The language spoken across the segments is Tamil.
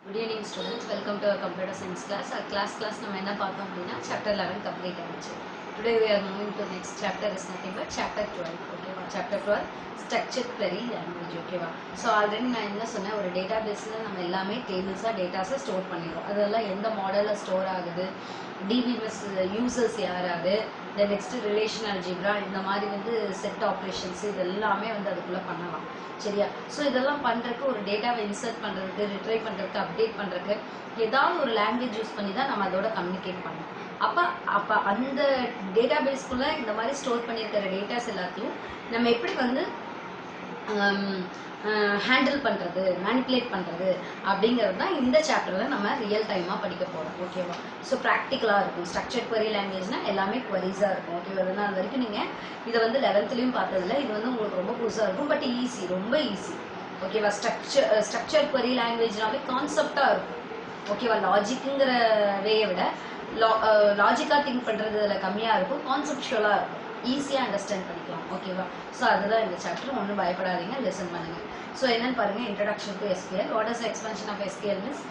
Good evening students, welcome to our computer science class. Our class நம்ம என்ன பார்த்தோம் அப்படின்னா chapter 11 complete ஆயிடுச்சு. Today we are moving to next chapter is nothing but chapter 12. ஓகேவா? chapter 12 structured query language. ஓகேவா? ஸோ ஆல்ரெடி நான் என்ன சொன்னேன், ஒரு டேட்டா பேஸில் நம்ம எல்லாமே டேபிள்ஸாக டேட்டாஸை ஸ்டோர் பண்ணிடுறோம். அதெல்லாம் எந்த மாடலில் ஸ்டோர் ஆகுது, டிபிஎம்எஸ் யூசர்ஸ் யாராவது, இந்த நெக்ஸ்ட் ரிலேஷன் அல்ஜிப்ரா, இந்த மாதிரி செட் ஆப்ரேஷன்ஸ் இது எல்லாமே அதுக்குள்ளே பண்ணலாம். சரியா? ஸோ இதெல்லாம் பண்ணுறதுக்கு, ஒரு டேட்டாவை இன்சர்ட் பண்ணுறதுக்கு, ரிட்ரைவ் பண்ணுறதுக்கு, அப்டேட் பண்ணுறதுக்கு ஏதாவது ஒரு லாங்குவேஜ் யூஸ் பண்ணி தான் நம்ம அதோட கம்யூனிகேட் பண்ணணும். அப்போ அந்த டேட்டா பேஸ்க்குள்ளே இந்த மாதிரி ஸ்டோர் பண்ணியிருக்கிற டேட்டாஸ் எல்லாத்தையும் நம்ம எப்படி ஹேண்டில் பண்ணுறது, மேனிப்புலேட் பண்ணுறது அப்படிங்கிறது தான் இந்த சாப்டரில் நம்ம ரியல் டைமாக படிக்க போகிறோம். ஓகேவா? ஸோ ப்ராக்டிக்கலாக இருக்கும். ஸ்ட்ரக்சர்ட் query லாங்குவேஜ்னால் எல்லாமே குவரிஸாக இருக்கும். ஓகேவா? அதனால் வரைக்கும் நீங்கள் இதை 11th பார்த்ததில்ல. இது உங்களுக்கு ரொம்ப புதுசாக இருக்கும். பட் ஈஸி, ரொம்ப ஈஸி. ஓகேவா? ஸ்ட்ரக்சர்ட் query லாங்குவேஜ்னாலே கான்செப்டாக இருக்கும். ஓகேவா? லாஜிக்குங்கிற வேயை விட லாஜிக்காக திங்க் பண்ணுறது அதில் கம்மியாக இருக்கும், கான்செப்டுவலாக இருக்கும், ஈஸியாக அண்டர்ஸ்டாண்ட் பண்ணிக்கலாம். ஓகேவா? ஸோ அதுதான் இந்த சாப்டர். ஒன்றும் பயப்படாதீங்க, லிசன் பண்ணுங்கள். ஸோ என்னன்னு பாருங்கள், introduction to SQL. What is expansion of SQL means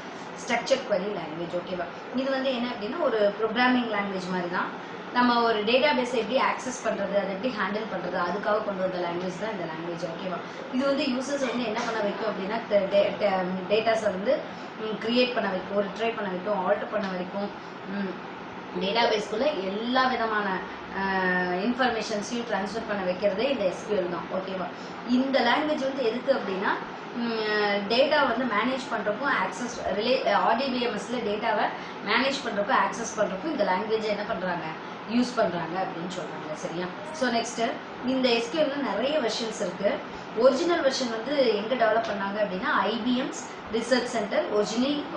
structured query language. ஓகேவா? இது என்ன அப்படின்னா ஒரு ப்ரோக்ராமிங் லாங்குவேஜ் மாதிரி தான். நம்ம ஒரு டேட்டா பேஸை எப்படி ஆக்சஸ் பண்ணுறது, அதை எப்படி ஹேண்டில் பண்ணுறது, அதுக்காக கொண்டு வந்த லாங்குவேஜ் தான் இந்த லாங்குவேஜ். ஓகேவா? இது யூசர்ஸ் என்ன பண்ண வைக்கும் அப்படின்னா, டேட்டாஸை கிரியேட் பண்ண வைக்கும், ரிட்ரைவ் பண்ண வைக்கும், ஆல்டர் பண்ண வைக்கும். டேட்டா பேஸ்க்குள்ளே எல்லா விதமான இன்ஃபர்மேஷன்ஸையும் ட்ரான்ஸ்ஃபர் பண்ண வைக்கிறதே இந்த எஸ்கியூஎல் தான். ஓகேவா? இந்த லாங்குவேஜ் எதுக்கு அப்படின்னா, டேட்டா மேனேஜ் பண்ணுறப்போ ஆக்சஸ் ஆர்டிபிஎம்எஸ்ல டேட்டாவை மேனேஜ் பண்ணுறப்போ ஆக்சஸ் பண்ணுறப்போ இந்த லாங்குவேஜை என்ன பண்ணுறாங்க, யூஸ் பண்ணுறாங்க அப்படின்னு சொல்கிறாங்க. சரியா? ஸோ நெக்ஸ்ட்டு, இந்த எஸ்கியூஎல்ல நிறைய வெர்ஷன்ஸ் இருக்குது. ஒரிஜினல் வெர்ஷன் எங்கே டெவலப் பண்ணாங்க அப்படின்னா, ஐபிஎம்ஸ் ரிசர்ச் சென்டர்.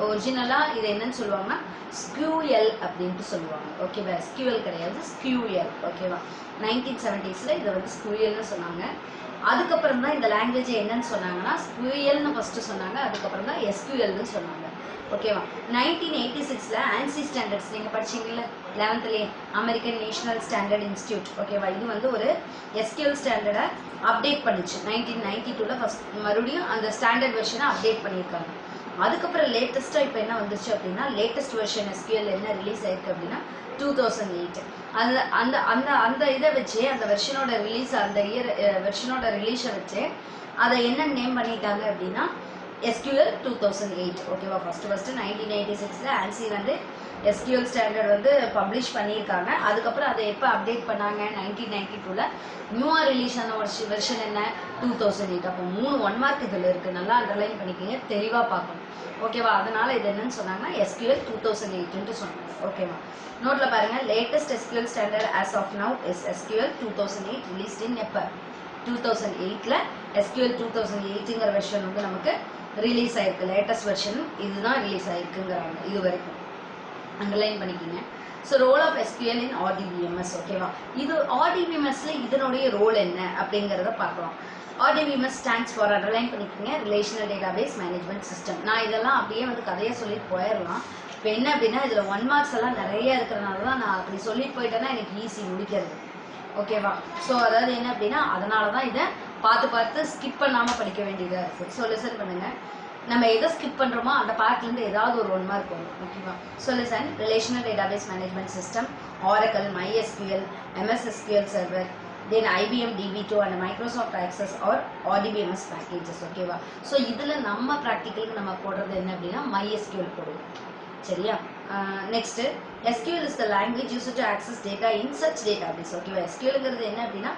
ஒரிஜினலாக இது என்னன்னு சொல்லுவாங்கன்னா ஸ்கியூஎல் அப்படின்ட்டு சொல்லுவாங்க. ஓகேவா? எஸ்கியூஎல் கிடையாது, ஸ்கியூஎல். ஓகேவா? 1970s இதை ஸ்கியூஎல்னு சொன்னாங்க. அதுக்கப்புறம் தான் இந்த லாங்குவேஜ் என்னன்னு சொன்னாங்கன்னா ஸ்கியூஎல்னு ஃபர்ஸ்ட் சொன்னாங்க, அதுக்கப்புறம் தான் எஸ்கியூஎல்னு சொன்னாங்க. ஓகேவா? 1986 ஆன்சி ஸ்டாண்டர்ட்ஸ் நீங்கள் படிச்சீங்கல்ல 11th, American national standard institute. ஓகேவா? இது ஒரு எஸ்கியூஎல் ஸ்டாண்டர்டை அப்டேட் பண்ணுச்சு. 1992 ஃபர்ஸ்ட் மறுபடியும் அந்த ஸ்டாண்டர்ட் வெர்ஷனை அப்டேட் பண்ணியிருக்காங்க. அதுக்கப்புறம் லேட்டஸ்ட்டாக இப்போ என்ன வந்துச்சு அப்படின்னா, லேட்டஸ்ட் வெர்ஷன் எஸ்கியூஎல் என்ன ரிலீஸ் ஆயிருக்கு அப்படின்னா 2008. அந்த அந்த அந்த அந்த இதை வச்சு, அந்த வெர்ஷனோட ரிலீஸ், அந்த இயர் வெர்ஷனோட ரிலீஸை வச்சு அதை என்ன நேம் பண்ணிட்டாங்க அப்படின்னா எஸ்கியூஎல் 2008. ஓகேவா? ஃபர்ஸ்ட் 1986 ஆன்சி எஸ்கியூஎல் ஸ்டாண்டர்ட் பப்ளிஷ் பண்ணியிருக்காங்க. அதுக்கப்புறம் அதை எப்போ அப்டேட் பண்ணாங்க, 1992 நியூவாக ரிலீஸ் ஆன ஒரு வெர்ஷன் என்ன 2008. அப்போ 3 1 மார்க் இதில் இருக்குது. நல்லா அண்டர்லைன் பண்ணிக்கிங்க, தெளிவாக பார்க்கணும். ஓகேவா? அதனால இது என்னன்னு சொன்னாங்கன்னா எஸ்கியூஎல் 2008 சொன்னாங்க. ஓகேவா? நோட்டில் பாருங்கள், latest SQL standard as of now is SQL 2008 released in எப்போ 2008ல் எஸ்கியூஎல் 2008ங்கிற வெர்ஷன் நமக்கு ரிலீஸ் ஆயிருக்கு. லேட்டஸ்ட் வெர்ஷன் இதுதான் ரிலீஸ் ஆயிருக்குங்கிறாங்க. இது வரைக்கும் அண்டர்லைன் பண்ணிக்கிங்க. So role of SQL in RDBMS. ஓகேவா? இது ஆர்டிபிஎம்எஸ்ல இதனுடைய ரோல் என்ன அப்படிங்கிறத பார்க்கலாம். ஆர்டிபிஎம்எஸ் ஸ்டாண்ட்ஸ் ஃபார், அண்டர்லைன் பண்ணிக்கோங்க, ரிலேஷனல் டேட்டாபேஸ் மேனேஜ்மெண்ட் சிஸ்டம். நான் இதெல்லாம் அப்படியே கதையை சொல்லிட்டு போயிடலாம். இப்போ என்ன அப்படின்னா, இதில் 1 மார்க்ஸ் எல்லாம் நிறைய இருக்கிறனால தான் நான் அப்படி சொல்லிட்டு போயிட்டேன்னா எனக்கு ஈஸி முடிக்கிறது. ஓகேவா? ஸோ அதாவது என்ன அப்படின்னா, அதனால தான் இதை பார்த்து ஸ்கிப் பண்ணாமல் படிக்க வேண்டியதாக இருக்குது. ஸோ லிசன் பண்ணுங்கள். நம்ம எதை ஸ்கிப் பண்ணுறோமோ அந்த பார்ட்லேருந்து ஏதாவது ஒரு 1 மார்க் வரும். ஓகேவா? So listen, relational database management system, Oracle, MySQL, MS SQL Server, then IBM DB2 and Microsoft Access or RDBMS packages. ஓகேவா? ஸோ இதில் நம்ம ப்ராக்டிக்கலுக்கு நம்ம போடுறது என்ன அப்படின்னா MySQL போடுவோம். சரியா? Next, SQL is the language used to access data in such database. ஓகேவா? SQLங்கிறது என்ன அப்படின்னா,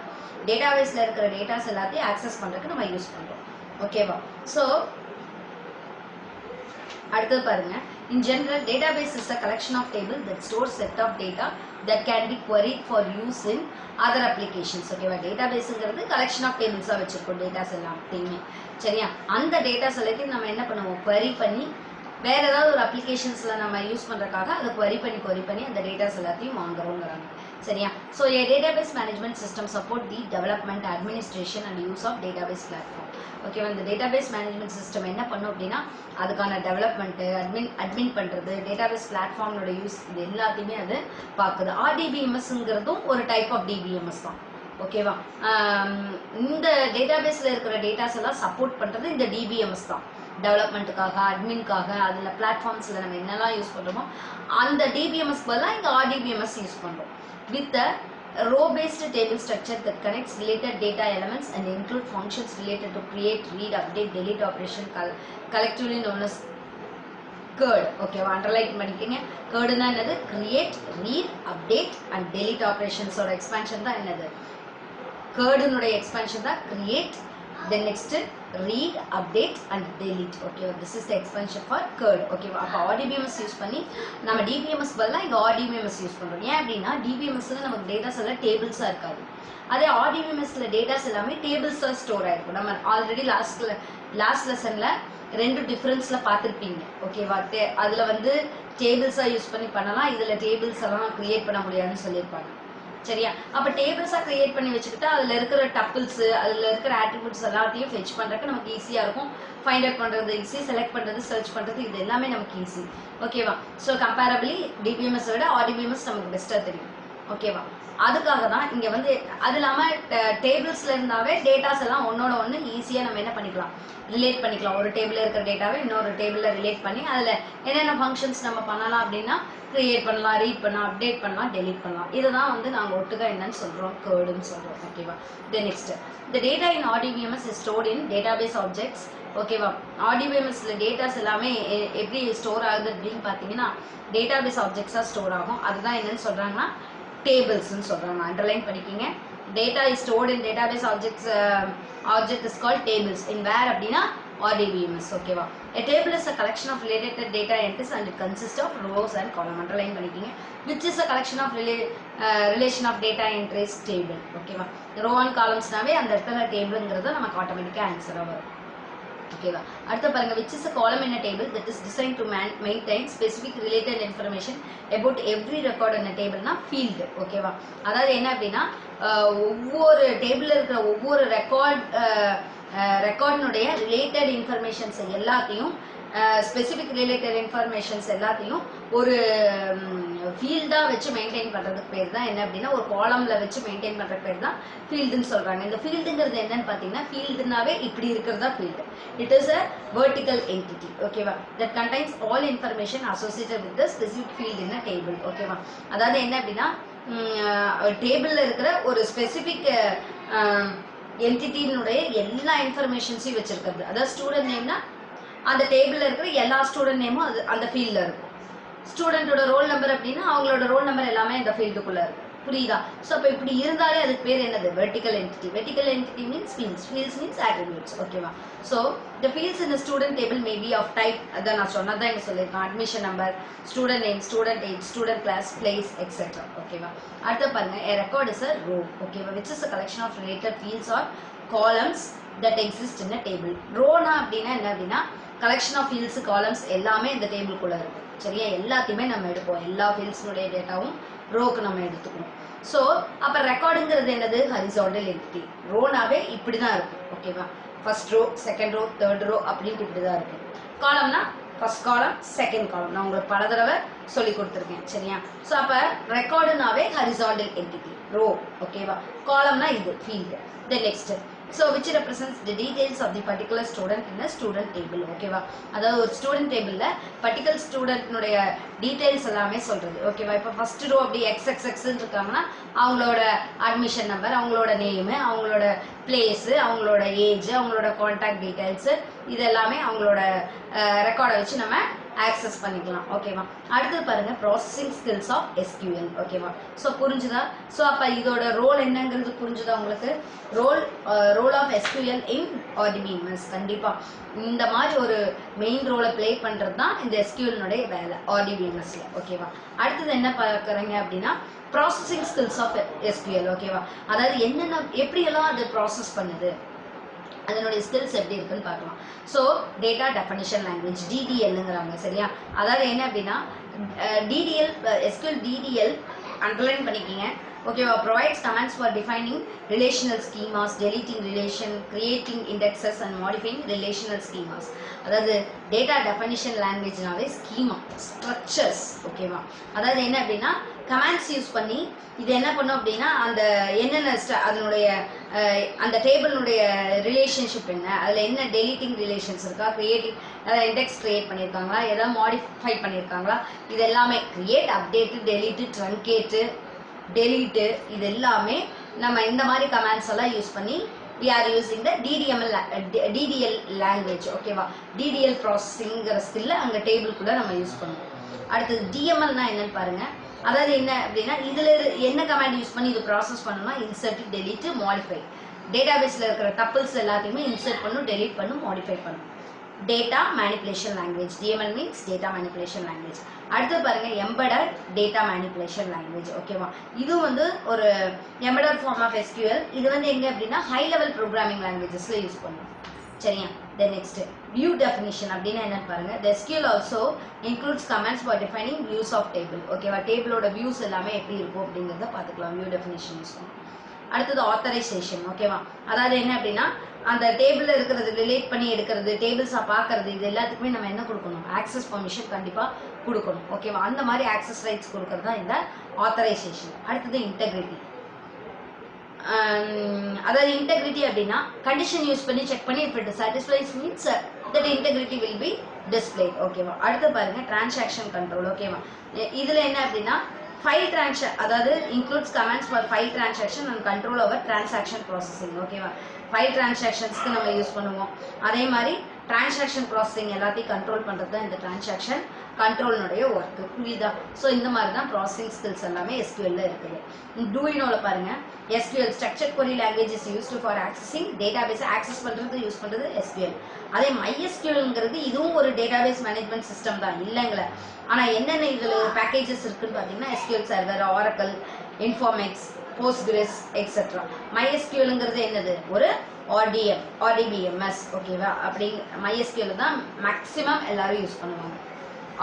டேட்டாபேஸில் இருக்கிற டேட்டாஸ் எல்லாத்தையும் ஆக்சஸ் பண்ணுறதுக்கு நம்ம யூஸ் பண்ணுறோம். ஓகேவா? ஸோ அடுத்தது பாருங்க, in general database is a collection of tables that stores set of data that can be queried for use in other applications. ஓகேவா? டேட்டாபேஸ்ங்கிறது கலெக்ஷன் ஆஃப் டேபிள்ஸாக வச்சுருக்கோம், டேட்டாஸ் எல்லாத்தையுமே. சரியா? அந்த டேட்டாஸ் எல்லாத்தையும் நம்ம என்ன பண்ணுவோம், query பண்ணி வேறு ஏதாவது ஒரு அப்ளிகேஷன்ஸில் நம்ம யூஸ் பண்ணுறதுக்காக அதை query பண்ணி அந்த டேட்டாஸ் எல்லாத்தையும் வாங்குறோங்கிறாங்க. சரியா? So a database management system support the development, administration and use of database platform. ஓகேவா? இந்த டேட்டாபேஸ் மேனேஜ்மெண்ட் சிஸ்டம் என்ன பண்ணும் அப்படின்னா, அதுக்கான டெவலப்மெண்ட்டு, அட்மின் பண்ணுறது, டேட்டாபேஸ் பிளாட்ஃபார்மோட யூஸ், இது எல்லாத்தையுமே அது பார்க்குது. ஆர்டிபிஎம்எஸ்ங்கிறதும் ஒரு டைப் ஆஃப் டிபிஎம்எஸ் தான். ஓகேவா? இந்த டேட்டாபேஸில் இருக்கிற டேட்டாஸ் எல்லாம் சப்போர்ட் பண்ணுறது இந்த டிபிஎம்எஸ் தான். டெவலப்மெண்ட்டுக்காக அட்மின்காக அதில் பிளாட்ஃபார்ம்ஸில் நம்ம என்னெல்லாம் யூஸ் பண்ணுறோமோ அந்த டிபிஎம்எஸ் பதிலாக இங்கே ஆர்டிபிஎம்எஸ் யூஸ் பண்ணுறோம் with row-based table structure that connects related data elements and include functions related to create, read, update, delete operation collectively known as CURD. Okay, underline பண்ணிக்கங்க. CURD னா என்னது? Create, read, update and delete operations ஓட expansion தான் என்னது? CURD னுடைய expansion தான் create, then next read, update and delete. Okay, this is the expansion for CURD. Okay, அப்ப RDBMS யூஸ் பண்ணி நம்ம DBMS பதிலா இங்க RDBMS யூஸ் பண்றோம். ஏன் அப்படின்னா DBMS ல நமக்கு டேட்டாஸ் எல்லாம் டேபிள்ஸா இருக்காது. அதே RDBMS ல டேட்டாஸ் எல்லாமே டேபிள்ஸா ஸ்டோர் ஆயிருக்கும். நம்ம ஆல்ரெடி லாஸ்ட் லெசன்ல ரெண்டு டிஃபரன்ஸ்ல பார்த்திருப்பீங்க. ஓகேவா? அதுல வந்து டேபிள்ஸா யூஸ் பண்ணி பண்ணலாம், இதுல டேபிள்ஸ் எல்லாம் கிரியேட் பண்ண முடியாதுன்னு சொல்லியிருப்பாங்க. சரியா? அப்ப டேபிள்ஸா கிரியேட் பண்ணி வச்சுக்கிட்டா அதுல இருக்கிற டப்பிள்ஸ், அதுல இருக்கிற ஆட்ரிபியூட்ஸ் எல்லாத்தையும் ஃபெட்ச் பண்றதுக்கு நமக்கு ஈஸியா இருக்கும். ஃபைண்ட் அவுட் பண்றது ஈஸி, செலக்ட் பண்றது, சர்ச் பண்றது, இது எல்லாமே நமக்கு ஈஸி. ஓகேவா? ஸோ கம்பேரபிளி டிபிஎம்எஸ் விட ஆர்டிபிஎம்எஸ் நமக்கு பெஸ்டா தெரியும். ஓகேவா? அதுக்காக தான் இங்க வந்து அது இல்லாம டேபிள்ஸ்ல இருந்தாவே டேட்டாஸ் எல்லாம் ஒன்னோட ஒன்று ஈஸியா நம்ம என்ன பண்ணிக்கலாம், ரிலேட் பண்ணிக்கலாம். ஒரு டேபிள்ல இருக்கிற டேட்டாவை இன்னொரு டேபிள்ல ரிலேட் பண்ணி அதுல என்னென்ன ஃபங்க்ஷன்ஸ் நம்ம பண்ணலாம் அப்படின்னா கிரியேட் பண்ணலாம், ரீட் பண்ணலாம், அப்டேட் பண்ணலாம், டெலீட் பண்ணலாம். இதுதான் வந்து நாங்கள் ஒட்டுக்கா என்னன்னு சொல்றோம், CURDன்னு சொல்றோம். ஓகேவா? Then next the data in RDBMS is stored in database objects. ஓகேவா? RDBMSல டேட்டாஸ் எல்லாமே எப்படி ஸ்டோர் ஆகுது அப்படின்னு பார்த்தீங்கன்னா டேட்டாபேஸ் ஆப்ஜெக்ட்ஸாக ஸ்டோர் ஆகும். அதுதான் என்னன்னு சொல்றாங்கன்னா டேபிள்ஸ்ன்னு சொல்றாங்க. அண்டர்லைன் பண்ணிக்கிங்க. data is stored in database objects. Object is called tables. In where அப்படின்னா RDBMS. ஓகேவா? A table is a collection of related data entries and it consists of rows and columns. Underline பண்ணிக்கிங்க. Which is a collection of relation of data entries table. ஓகேவா? row and columnsனாவே அந்த இடத்துல டேபிள்ங்கிறது நமக்கு ஆட்டோமேட்டிக்கா ஆன்சரா வரும். ஓகேவா? அடுத்து பாருங்க, which is a column in a table that is designed to maintain specific related information about every record in a table னா field. ஓகேவா? அதாவது என்ன அப்படின்னா ஒவ்வொரு டேபிள்ல இருக்கிற ஒவ்வொரு ரெக்கார்டினுடைய ரிலேட்டட் இன்ஃபர்மேஷன்ஸ் எல்லாத்தையும் ஸ்பெசிபிக் ரிலேட்டட் இன்ஃபர்மேஷன்ஸ் எல்லாத்தையும் ஒரு ஃபீல்டா வச்சு மெயின்டைன் பண்றதுக்கு பேர் தான் என்ன அப்படின்னா ஒரு காலம்ல வச்சு மெயின்டைன் பண்ற பேர் தான் ஃபீல்டுன்னு சொல்றாங்க. இந்த ஃபீல்டுங்கிறது என்னன்னு பாத்தீங்கன்னா ஃபீல்டுனாவே இப்படி இருக்கிறதா field. It is a vertical entity. ஓகேவா? That contains all information associated with the specific field in a table. ஓகேவா? அதாவது என்ன அப்படின்னா டேபிள்ல இருக்கிற ஒரு ஸ்பெசிபிக் என்டிட்டியினுடைய எல்லா இன்ஃபர்மேஷன்ஸையும் வச்சிருக்கிறது. அதாவது ஸ்டூடெண்ட் நேம்னா அந்த டேபிள்ல இருக்கிற எல்லா ஸ்டூடெண்ட் நேமும் அது அந்த ஃபீல்ட்ல இருக்கும். ஸ்டூடெண்டோட ரோல் நம்பர் அப்படின்னா அவங்களோட ரோல் நம்பர் எல்லாமே இந்த ஃபீல்டுக்குள்ள இருக்கும். புரியுதா? ஸோ அப்போ இப்படி இருந்தாலே அதுக்கு பேர் என்னது? Vertical entity. Vertical entity means fields. Fields means attributes. ஓகேவா? So the fields in the student table may be of type. அதான் நான் சொன்னதான் இங்க சொல்லியிருக்கேன். Admission number, student name, student age, student class, place, etcetera. ஓகேவா? அடுத்து பாருங்க, a record is a row. ஓகேவா? which is a collection of related fields or columns that exist in a table. Rona அப்படின்னா என்ன அப்படின்னா கலெக்ஷன் ஆஃப் ஃபீல்ட்ஸ், காலம்ஸ் எல்லாமே இந்த டேபிள்குள்ள இருக்கும். சரியா? எல்லாத்தையுமே நம்ம எடுப்போம். எல்லா ஃபீல்ட்ஸ்னுடைய டேட்டாவும் ரோக்கு நம்ம எடுத்துக்கணும். ஸோ அப்போ ரெக்கார்டுங்கிறது என்னது? Horizontal entity. ரோனாவே இப்படி தான் இருக்கும். ஓகேவா? First row, second row, third row அப்படின்ட்டு இப்படி தான் இருக்கும். காலம்னா ஃபர்ஸ்ட் காலம், செகண்ட் காலம். நான் உங்களுக்கு பல தடவை சொல்லி கொடுத்துருக்கேன். சரியா? ஸோ அப்போ ரெக்கார்டுனாவே ஹரிசாண்டல் என்டிட்டி, ரோ. ஓகேவா? காலம்னா இது field. Then next so which represents the details of the particular student in a student table. ஓகேவா? அதாவது ஒரு ஸ்டூடெண்ட் டேபிள்ல பர்டிகுலர் ஸ்டூடெண்ட்னுடைய டீடைல்ஸ் எல்லாமே சொல்றது. ஓகேவா? இப்போ ஃபர்ஸ்ட் ரோ அப்படி XXX இருக்காங்கன்னா அவங்களோட அட்மிஷன் நம்பர், அவங்களோட நேம், அவங்களோட பிளேஸ், அவங்களோட ஏஜ், அவங்களோட கான்டாக்ட் டீடைல்ஸ், இது எல்லாமே அவங்களோட ரெக்கார்டை வச்சு நம்ம ஆக்சஸ் பண்ணிக்கலாம். ஓகேவா? அடுத்து பாருங்க, ப்ராசஸிங் ஸ்கில்ஸ் ஆஃப் SQL. ஓகேவா? ஸோ புரிஞ்சுதா? ஸோ அப்போ இதோட ரோல் என்னங்கிறது புரிஞ்சுதா உங்களுக்கு? Role of SQL in RDBMS. கண்டிப்பா இந்த மாதிரி ஒரு மெயின் ரோலை பிளே பண்றது தான் இந்த SQL-னுடைய வேலை RDBMS-ல. ஓகேவா? அடுத்தது என்ன பார்க்குறீங்க அப்படின்னா ப்ராசஸிங் ஸ்கில்ஸ் ஆஃப் SQL. ஓகேவா? அதாவது என்னென்ன எப்படியெல்லாம் அது ப்ராசஸ் பண்ணுது, அதனுடைய ஸ்கில்ஸ் எப்படி இருக்குன்னு பார்க்கலாம். ஸோ டேட்டா டெஃபனிஷன் லாங்குவேஜ் DDLங்கிறாங்க. சரியா? அதாவது என்ன அப்படின்னா DDL, SQL DDL அண்டர்லைன் பண்ணிக்கிங்க. ஓகேவா? provides commands for defining relational schemas, deleting relation, creating indexes and modifying relational schemas. அதாவது டேட்டா டெஃபனிஷன் லாங்குவேஜ்னாவே ஸ்கீமா, ஸ்ட்ரக்சர்ஸ். ஓகேவா? அதாவது என்ன அப்படின்னா கமாண்ட்ஸ் யூஸ் பண்ணி இது என்ன பண்ணும் அப்படின்னா அந்த என்னென்ன அதனுடைய அந்த டேபிளுடைய ரிலேஷன்ஷிப் என்ன, அதில் என்ன டெலிட்டிங் ரிலேஷன்ஸ் இருக்கா, கிரியேட்டிவ் அதாவது இண்டெக்ஸ் கிரியேட் பண்ணியிருக்காங்களா, எதாவது மாடிஃபை பண்ணியிருக்காங்களா, இது எல்லாமே கிரியேட், அப்டேட்டு, டெலிட்டு, ட்ரங்கேட்டு, டெலிட்டு, இது எல்லாமே நம்ம இந்த மாதிரி கமாண்ட்ஸ் எல்லாம் யூஸ் பண்ணி we are using the DDL language. ஓகேவா, DDL ப்ராசஸிங்கிற ஸ்கில்ல அங்கே டேபிள்குள்ளே நம்ம யூஸ் பண்ணுவோம். அடுத்தது DMLனா என்னன்னு பாருங்க. அதாவது என்ன அப்படின்னா இதில் என்ன கமாண்ட் யூஸ் பண்ணி இது ப்ராசஸ் பண்ணணும்னா இன்சர்ட், டெலிட், மாடிஃபை. டேட்டாபேஸில் இருக்கிற டப்பிள்ஸ் எல்லாத்தையுமே இன்சர்ட் பண்ணும், டெலிட் பண்ணும், மாடிஃபை பண்ணும். Data manipulation language. DML means data manipulation language. அடுத்து பாருங்க எம்பெடட் டேட்டா மேனிப்புலேஷன் லாங்குவேஜ். ஓகேவா, இது வந்து ஒரு எம்பெடட் ஃபார்ம் ஆஃப் SQL. இது வந்து எங்க அப்படின்னா ஹை லெவல் ப்ரோக்ராமிங் லாங்குவேஜஸ்ல யூஸ் பண்ணுவோம். சரியா, தென் நெக்ஸ்ட் வியூ டெஃபினிஷன் அப்படின்னா என்னன்னு பாருங்க. The SQL also includes commands for defining views of table. ஓகேவா, டேபிளோட வியூஸ் எல்லாமே எப்படி இருக்கும் அப்படிங்கிறத பார்த்துக்கலாம் வியூ டெஃபினிஷன் யூஸ் பண்ணுவோம். அடுத்தது ஆத்தரைசேஷன். ஓகேவா, அதாவது என்ன அப்படின்னா அந்த டேபிளில் இருக்கிறது ரிலேட் பண்ணி எடுக்கிறது, டேபிள்ஸாக பார்க்கறது, இது எல்லாத்துக்குமே நம்ம என்ன கொடுக்கணும், ஆக்சஸ் பர்மிஷன் கண்டிப்பாக கொடுக்கணும். ஓகேவா, அந்த மாதிரி ஆக்சஸ் ரைட்ஸ் கொடுக்கறது தான் இந்த ஆத்தரைசேஷன். அடுத்தது இன்டெகிரிட்டி. அதாவது இன்டெகிரிட்டி அப்படின்னா கண்டிஷன் யூஸ் பண்ணி செக் பண்ணி if it satisfies means that integrity will be displayed. ஓகேவா, அடுத்து பாருங்க டிரான்சாக்ஷன் கண்ட்ரோல். ஓகேவா, இதில் என்ன அப்படின்னா ஃபைல் அதாவது includes commands for file transaction and control over transaction processing. ஓகேவா, ஃபைல் டிரான்சாக்ஷன்ஸ்க்கு நம்ம யூஸ் பண்ணுவோம். அதே மாதிரி டிரான்சாக்ஷன் ப்ராசஸிங் எல்லாத்தையும் கண்ட்ரோல் பண்ணுறது தான் இந்த டிரான்சாக்ஷன் கண்ட்ரோலினுடைய ஒர்க்கு. புரியுதா? ஸோ இந்த மாதிரி தான் ப்ராசஸிங் ஸ்கில்ஸ் எல்லாமே SQLல இருக்குது. டூயினோவில் பாருங்க SQL structured query language is used for accessing database. Access பண்ணுறது யூஸ் பண்ணுறது SQL. அதே MySQLங்கிறது இதுவும் ஒரு டேட்டாபேஸ் மேனேஜ்மெண்ட் சிஸ்டம் தான் இல்லைங்களா. ஆனால் என்னென்ன இதில் பேக்கேஜஸ் இருக்குன்னு பார்த்தீங்கன்னா SQL server, Oracle, Informix, Postgres etcetera. MySQLங்கிறது என்னது, ஒரு RDBMS. ஓகேவா, அப்படி MySQL தான் மேக்ஸிமம் எல்லாரும் யூஸ் பண்ணுவாங்க,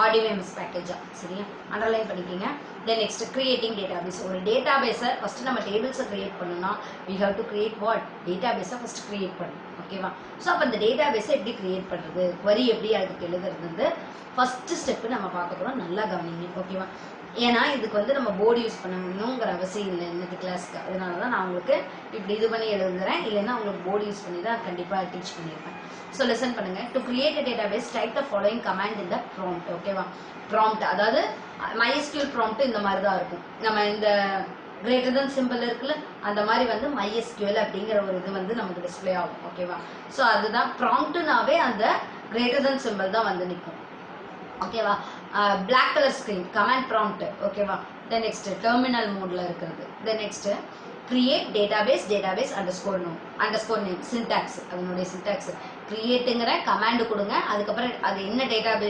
RDBMS பேக்கேஜா. சரியா, அண்டர்லைன் பண்ணிக்கிங்க. Then next creating database. ஒரு டேட்டாபேஸை ஃபர்ஸ்ட் நம்ம டேபிள்ஸை கிரியேட் பண்ணணும்னா we have to create what, டேட்டாபேஸை ஃபர்ஸ்ட் கிரியேட் பண்ணணும். ஓகேவா, ஸோ அப்போ அந்த டேட்டாபேஸை எப்படி கிரியேட் பண்ணுறது, query எப்படி அதுக்கு எழுதுறது ஃபர்ஸ்ட் ஸ்டெப்பு நம்ம பார்க்க போகிறோம். நல்லா கவனிங்க. ஓகேவா, ஏன்னா இதுக்கு வந்து நம்ம போர்டு யூஸ் பண்ணணுங்கிற அவசியம் இல்லை இன்னைக்கு கிளாஸ்க்கு. அதனால தான் நான் உங்களுக்கு இப்படி இது பண்ணி எழுதுறேன், இல்லைன்னா உங்களுக்கு போர்டு யூஸ் பண்ணி தான் கண்டிப்பாக டீச் பண்ணியிருப்பேன். ஸோ லெசன் பண்ணுங்க. To create a database type the following command in the prompt. ஓகேவா, ப்ராம்ப்ட் அதாவது MySQL ப்ராம்ப்ட் இந்த மாதிரி தான் இருக்கும். நம்ம இந்த கிரேட்டர் தென் சிம்பிள் இருக்குல்ல, அந்த மாதிரி வந்து MySQL அப்படிங்கிற ஒரு இது வந்து நமக்கு டிஸ்பிளே ஆகும். ஓகேவா, ஸோ அதுதான் ப்ராம்ப்ட்னாவே அந்த கிரேட்டர் தென் சிம்பிள் தான் வந்து நிற்கும். ஓகேவா, black colour screen command prompt. ஓகேவா, தென் நெக்ஸ்ட் டெர்மினல் மோட்ல இருக்கிறது. Then next create database underscore name syntax. அதனுடைய சின்டாக்ஸ் கிரியேட்டுங்கிற கமாண்ட் கொடுங்க, அதுக்கப்புறம் அது என்ன டேட்டாபேஸ்